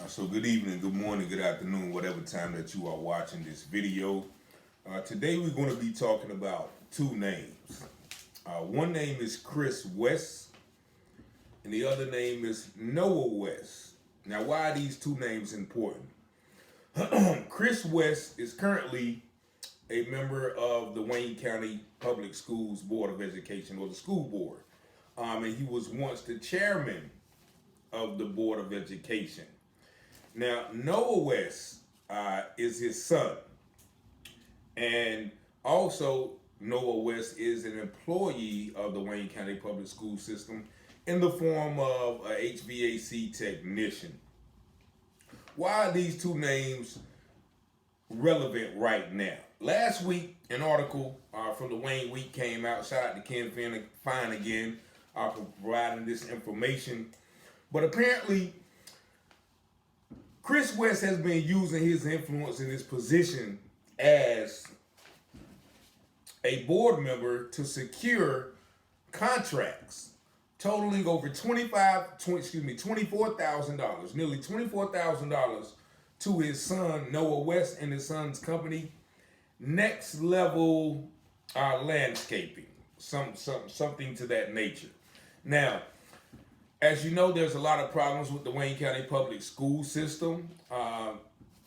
So good evening, good morning, good afternoon, whatever time that you are watching this video. Today we're going to be talking about two names. One name is Chris West, and the other name is Noah West. Now, why are these two names important? Chris West is currently a member of the Wayne County Public Schools Board of Education, or the school board. And he was once the chairman of the Board of Education. Now, Noah West is his son. And also, Noah West is an employee of the Wayne County Public School System in the form of a HVAC technician. Why are these two names relevant right now? Last week, an article from the Wayne Week came out. Shout out to Ken Fine again for providing this information. But apparently, Chris West has been using his influence in his position as a board member to secure contracts totaling over $24,000, nearly $24,000 to his son Noah West and his son's company, Next Level Landscaping, something to that nature. Now, as you know, there's a lot of problems with the Wayne County Public School System.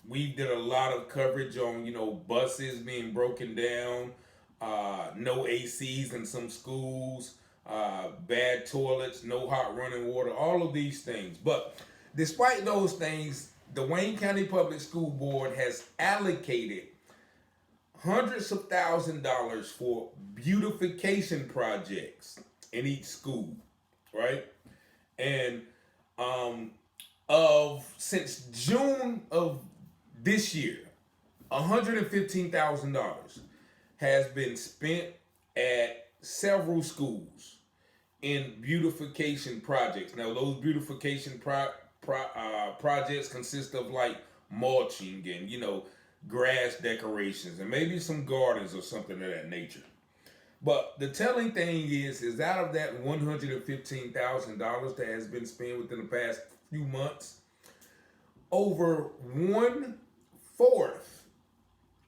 We did a lot of coverage on, buses being broken down, no ACs in some schools, bad toilets, no hot running water, all of these things. But despite those things, the Wayne County Public School Board has allocated hundreds of $1,000s for beautification projects in each school, right? And since June of this year, $115,000 has been spent at several schools in beautification projects. Now, those beautification projects consist of like mulching and grass decorations and maybe some gardens or something of that nature. But the telling thing is out of that $115,000 that has been spent within the past few months, over 1/4,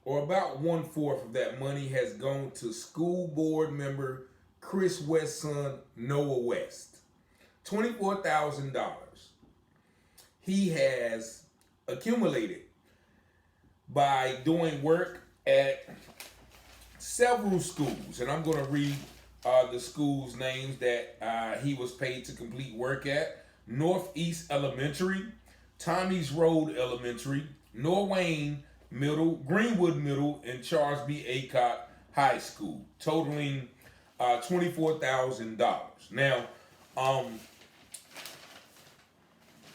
or about 1/4 of that money has gone to school board member Chris West's son, Noah West. $24,000 he has accumulated by doing work at several schools, and I'm going to read the schools' names that he was paid to complete work at: Northeast Elementary, Tommy's Road Elementary, Norwayne Middle, Greenwood Middle, and Charles B. Aycock High School, totaling $24,000. Now,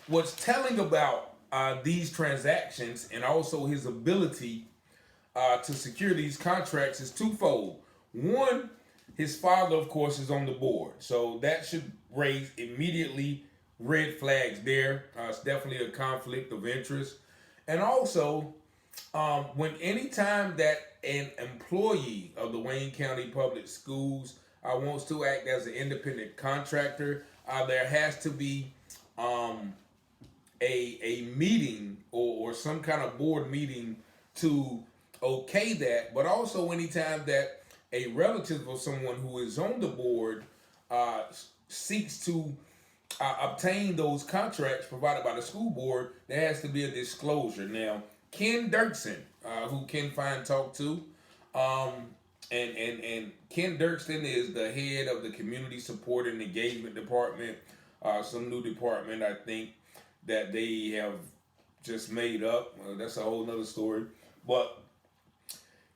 what's telling about these transactions and also his ability to secure these contracts is twofold. One, his father, of course, is on the board, so that should raise immediately red flags there. It's definitely a conflict of interest. And also, anytime that an employee of the Wayne County Public Schools wants to act as an independent contractor, there has to be a meeting or some kind of board meeting to okay that. But also, anytime that a relative of someone who is on the board seeks to obtain those contracts provided by the school board, there has to be a disclosure. Now, Ken Dirksen, who Ken Fine talked to, and Ken Dirksen is the head of the Community Support and Engagement Department, some new department I think that they have just made up. That's a whole nother story. But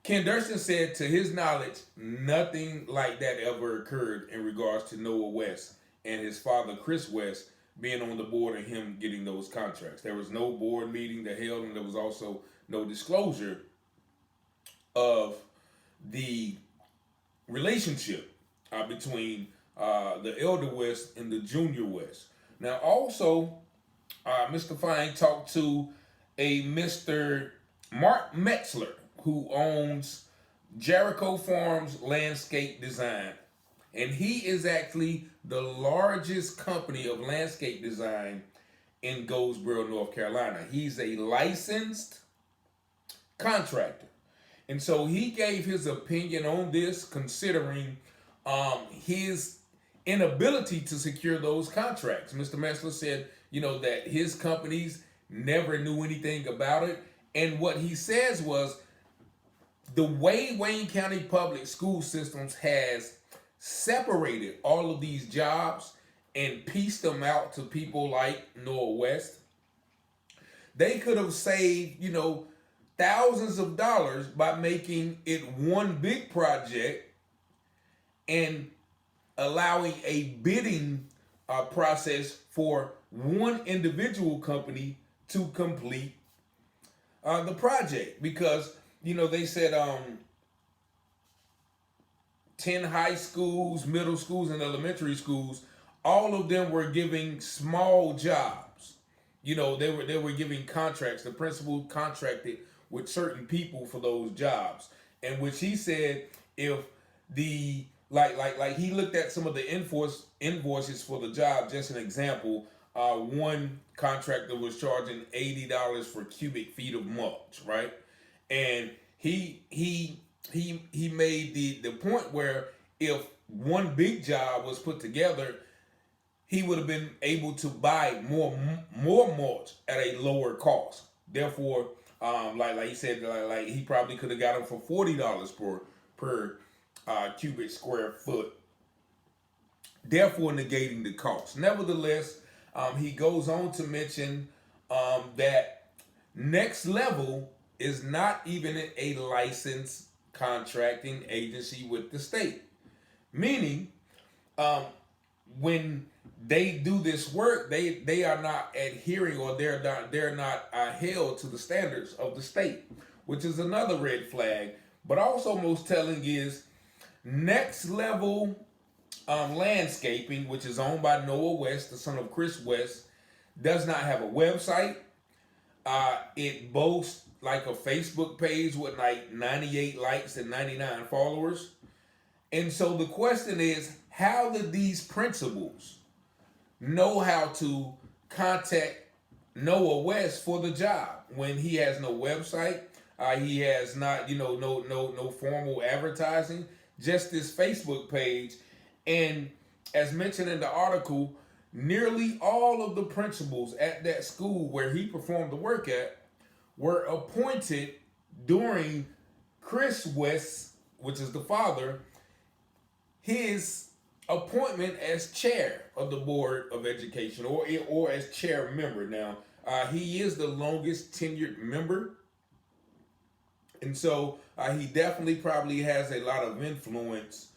Ken Dirksen said, to his knowledge, nothing like that ever occurred in regards to Noah West and his father, Chris West, being on the board and him getting those contracts. There was no board meeting that held, and there was also no disclosure of the relationship between the elder West and the junior West. Now, also, Mr. Fine talked to a Mr. Mark Metzler, who owns Jericho Farms Landscape Design. And he is actually the largest company of landscape design in Goldsboro, North Carolina. He's a licensed contractor. And so he gave his opinion on this, considering his inability to secure those contracts. Mr. Messler said, that his companies never knew anything about it. And what he says was, the way Wayne County Public School Systems has separated all of these jobs and pieced them out to people like Noah West, they could have saved, thousands of dollars by making it one big project and allowing a bidding process for one individual company to complete the project. Because, they said 10 high schools, middle schools, and elementary schools, all of them were giving small jobs. They were giving contracts. The principal contracted with certain people for those jobs, and which he said, if the like he looked at some of the invoices for the job. Just an example, one contractor was charging $80 for cubic feet of mulch, right? And he made the point where if one big job was put together, he would have been able to buy more mulch at a lower cost. Therefore, like he said, like he probably could have got them for $40 per cubic square foot, therefore negating the cost. Nevertheless, he goes on to mention that Next Level is not even a licensed contracting agency with the state, meaning when they do this work, they are not adhering, or they're not held to the standards of the state, which is another red flag. But also most telling is Next Level Landscaping, which is owned by Noah West, the son of Chris West, does not have a website. It boasts like a Facebook page with like 98 likes and 99 followers. And so the question is, how did these principals know how to contact Noah West for the job when he has no website? He has not, no formal advertising, just this Facebook page. And as mentioned in the article, nearly all of the principals at that school where he performed the work at were appointed during Chris West, which is the father, his appointment as chair of the Board of Education, or as chair member. Now, he is the longest tenured member, and so he definitely probably has a lot of influence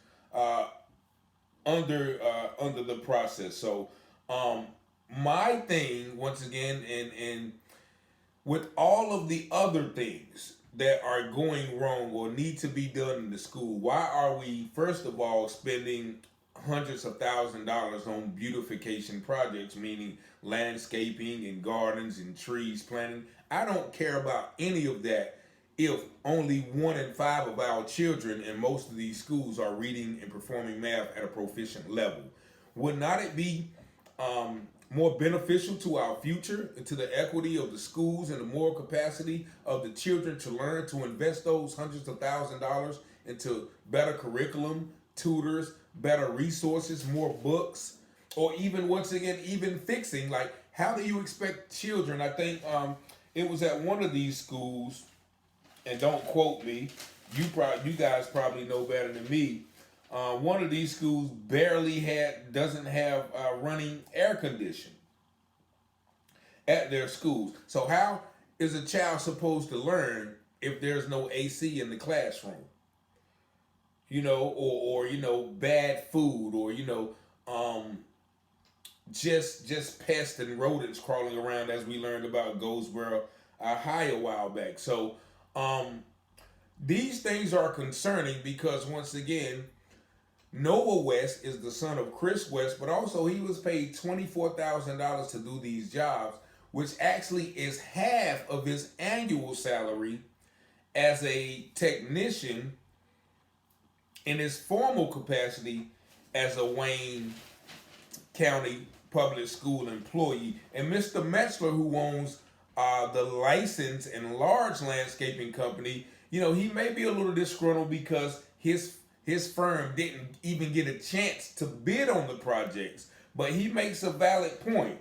under the process. So my thing, once again, and with all of the other things that are going wrong or need to be done in the school, why are we, first of all, spending hundreds of thousands of dollars on beautification projects, meaning landscaping and gardens and trees planting? I don't care about any of that if only 1 in 5 of our children in most of these schools are reading and performing math at a proficient level. Would not it be more beneficial to our future and to the equity of the schools and the moral capacity of the children to learn, to invest those hundreds of thousands of dollars into better curriculum, tutors, better resources, more books, or even, once again, even fixing? Like, how do you expect children? I think it was at one of these schools, and don't quote me, you guys probably know better than me. One of these schools doesn't have running air conditioning at their schools. So how is a child supposed to learn if there's no AC in the classroom? Or bad food, or just pests and rodents crawling around, as we learned about Goldsboro High a while back. So these things are concerning because, once again, Noah West is the son of Chris West, but also he was paid $24,000 to do these jobs, which actually is half of his annual salary as a technician in his formal capacity as a Wayne County public school employee. And Mr. Metzler, who owns the licensed and large landscaping company, he may be a little disgruntled because his firm didn't even get a chance to bid on the projects. But he makes a valid point.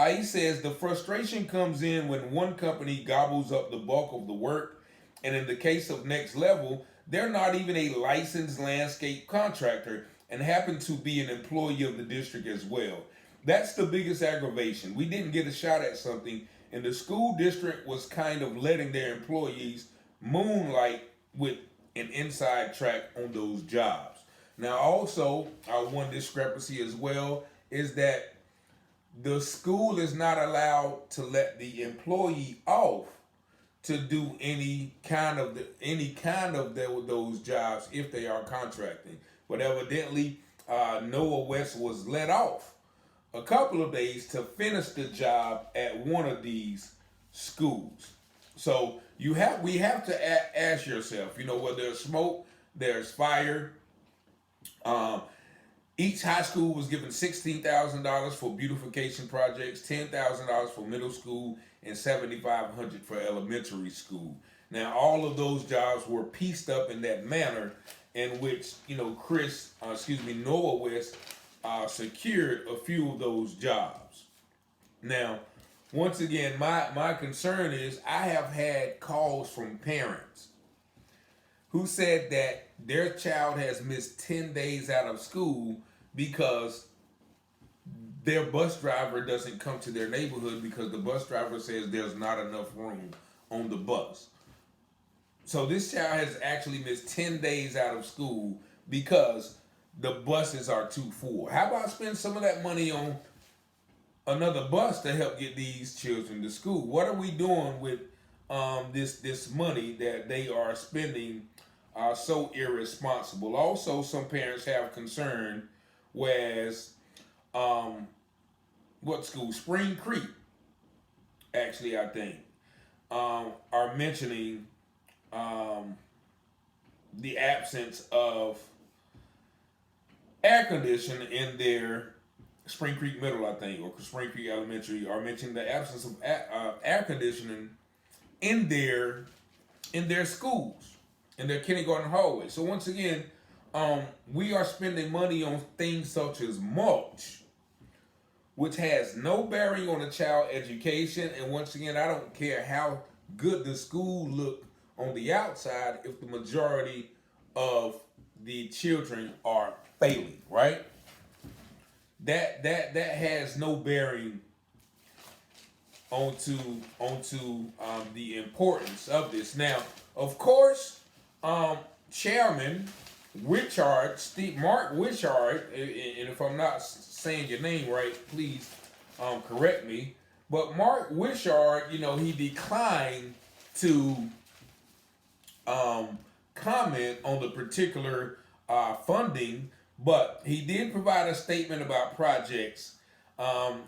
He says the frustration comes in when one company gobbles up the bulk of the work, and in the case of Next Level, they're not even a licensed landscape contractor and happen to be an employee of the district as well. That's the biggest aggravation. We didn't get a shot at something, and the school district was kind of letting their employees moonlight with an inside track on those jobs. Now, also, one discrepancy as well is that the school is not allowed to let the employee off to do any kind of those jobs if they are contracting. But evidently, Noah West was let off a couple of days to finish the job at one of these schools. So we have to ask yourself, where there's smoke, there's fire. Each high school was given $16,000 for beautification projects, $10,000 for middle school, and $7,500 for elementary school. Now, all of those jobs were pieced up in that manner in which, Noah West secured a few of those jobs. Now, once again, my concern is I have had calls from parents who said that their child has missed 10 days out of school because their bus driver doesn't come to their neighborhood because the bus driver says there's not enough room on the bus. So this child has actually missed 10 days out of school because the buses are too full. How about spend some of that money on another bus to help get these children to school? What are we doing with this money that they are spending so irresponsible? Also, some parents have concern, whereas what school? Spring Creek, actually, I think, are mentioning the absence of air conditioning in their Spring Creek Middle, I think, or Spring Creek Elementary, are mentioning the absence of air conditioning in their schools, in their kindergarten hallway. So once again, we are spending money on things such as mulch, which has no bearing on a child education. And once again, I don't care how good the school look on the outside if the majority of the children are failing, right? That has no bearing onto the importance of this. Now, of course, Chairman Mark Wishart, and if I'm not saying your name right, please correct me. But Mark Wishart, he declined to comment on the particular funding, but he did provide a statement about projects.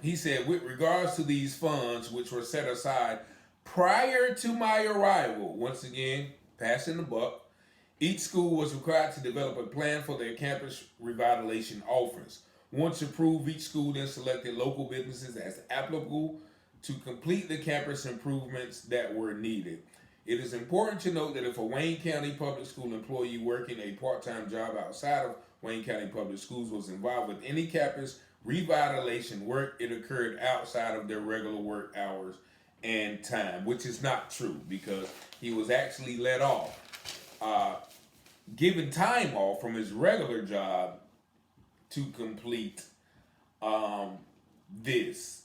He said, with regards to these funds, which were set aside prior to my arrival, once again, passing the buck, each school was required to develop a plan for their campus revitalization offers. Once approved, each school then selected local businesses as applicable to complete the campus improvements that were needed. It is important to note that if a Wayne County Public School employee working a part-time job outside of Wayne County Public Schools was involved with any campus revitalization work, it occurred outside of their regular work hours and time, which is not true because he was actually let off, given time off from his regular job to complete these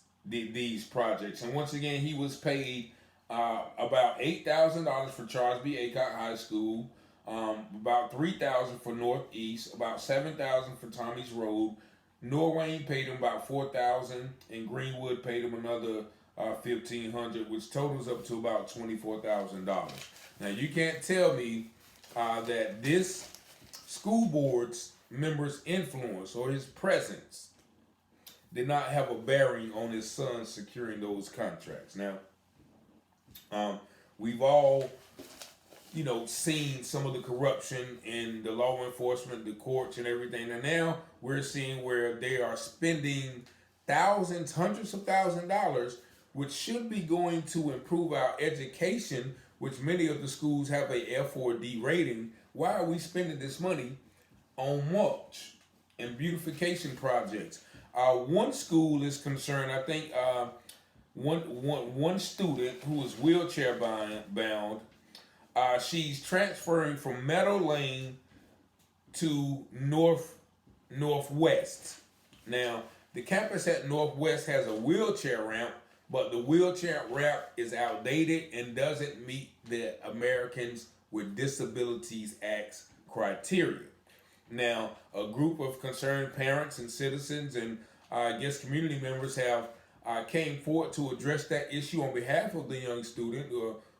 projects. And once again, he was paid about $8,000 for Charles B. Aycock High School, about $3,000 for Northeast, about $7,000 for Tommy's Road. Norwayne paid him about $4,000, and Greenwood paid him another $1,500, which totals up to about $24,000. Now you can't tell me that this school board's member's influence or his presence did not have a bearing on his son securing those contracts. Now, we've all, seen some of the corruption in the law enforcement, the courts, and everything. And now we're seeing where they are spending thousands, hundreds of thousands of dollars, which should be going to improve our education, which many of the schools have a F or D rating. Why are we spending this money on mulch and beautification projects? One school is concerned, I think one student who is wheelchair bound, she's transferring from Meadow Lane to Northwest. Now, the campus at Northwest has a wheelchair ramp, but the wheelchair ramp is outdated and doesn't meet the Americans with Disabilities Act's criteria. Now, a group of concerned parents and citizens and I guess community members have came forward to address that issue on behalf of the young student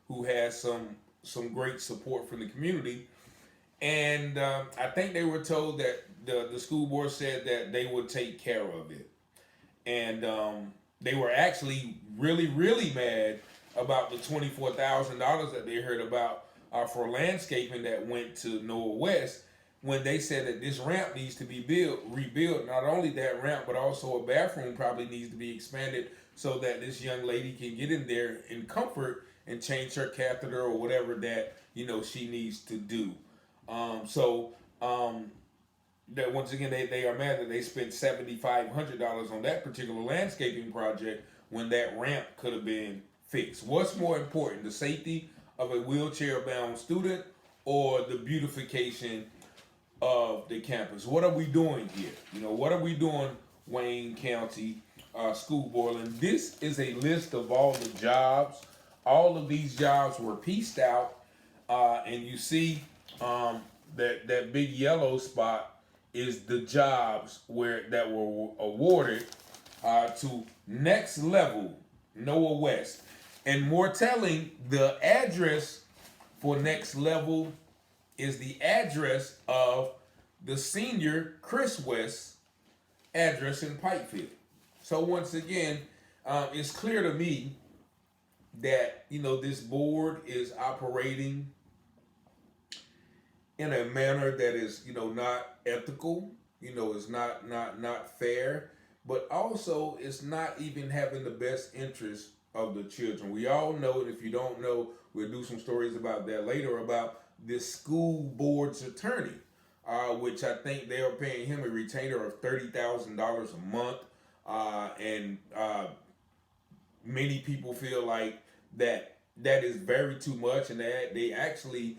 who has some great support from the community. And I think they were told that the school board said that they would take care of it. And they were actually really, really mad about the $24,000 that they heard about for landscaping that went to Noah West, when they said that this ramp needs to be rebuilt. Not only that ramp, but also a bathroom probably needs to be expanded so that this young lady can get in there in comfort and change her catheter or whatever that she needs to do. That once again they are mad that they spent $7,500 on that particular landscaping project when that ramp could have been fixed. What's more important, the safety of a wheelchair-bound student or the beautification of the campus? What are we doing here? What are we doing, Wayne County School Board? And this is a list of all the jobs. All of these jobs were pieced out, and you see that big yellow spot is the jobs that were awarded to Next Level Noah West. And more telling, the address for Next Level is the address of the senior Chris West address in Pikeville. So once again, it's clear to me that this board is operating in a manner that is not ethical, is not fair, but also it's not even having the best interest of the children. We all know, and if you don't know, we'll do some stories about that later, about this school board's attorney, which I think they are paying him a retainer of $30,000 a month, and many people feel like that is very too much, and that they actually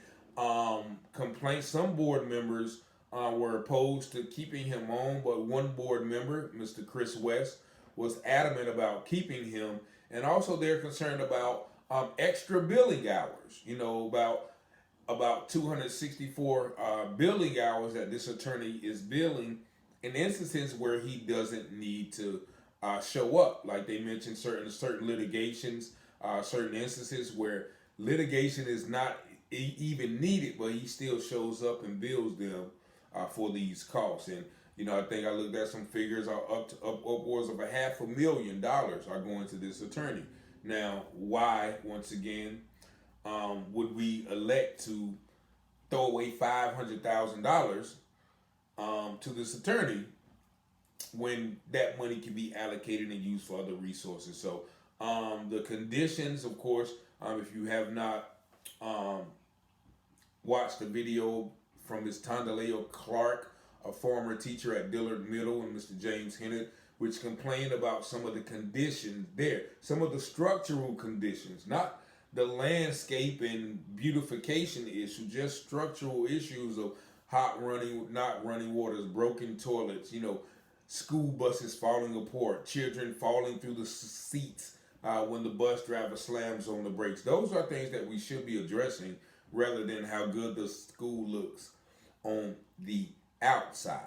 complained. Some board members were opposed to keeping him on, but one board member, Mr. Chris West, was adamant about keeping him, and also they're concerned about extra billing hours. About 264 billing hours that this attorney is billing in instances where he doesn't need to show up. Like they mentioned, certain litigations, certain instances where litigation is not even needed, but he still shows up and bills them for these costs. And I think I looked at some figures, upwards of $500,000 are going to this attorney. Now, why, once again, would we elect to throw away $500,000 to this attorney when that money can be allocated and used for other resources? So the conditions, of course, if you have not watched the video from Ms. Tondaleo Clark, a former teacher at Dillard Middle, and Mr. James Hennett, which complained about some of the conditions there, some of the structural conditions, not the landscape and beautification issue, just structural issues of hot running, not running waters, broken toilets, school buses falling apart, children falling through the seats when the bus driver slams on the brakes. Those are things that we should be addressing rather than how good the school looks on the outside.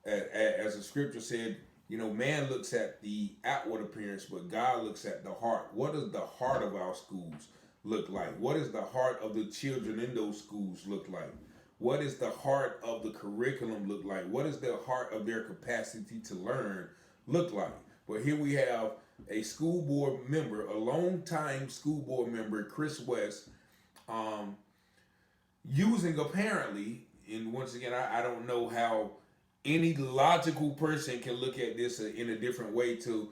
As the scripture said, man looks at the outward appearance, but God looks at the heart. What does the heart of our schools look like? What does the heart of the children in those schools look like? What is the heart of the curriculum look like? What is the heart of their capacity to learn look like? But here we have a school board member, a longtime school board member, Chris West, using apparently, and once again, I don't know how any logical person can look at this in a different way to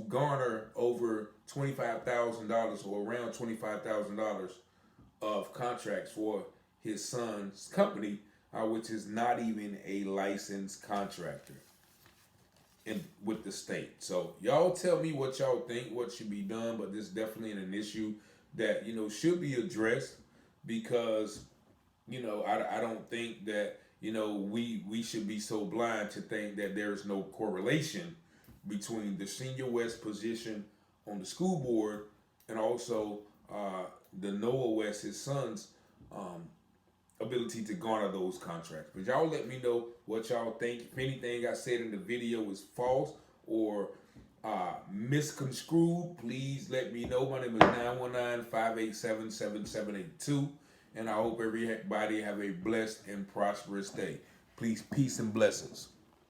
garner over $25,000 or around $25,000 of contracts for his son's company, which is not even a licensed contractor with the state. So y'all tell me what y'all think, what should be done, but this is definitely an issue that should be addressed because I don't think that we should be so blind to think that there is no correlation between the senior West position on the school board and also the Noah West, his son's ability to garner those contracts. But y'all let me know what y'all think. If anything I said in the video is false or misconstrued, please let me know. My name is 919-587-7782. And I hope everybody have a blessed and prosperous day. Please, peace and blessings.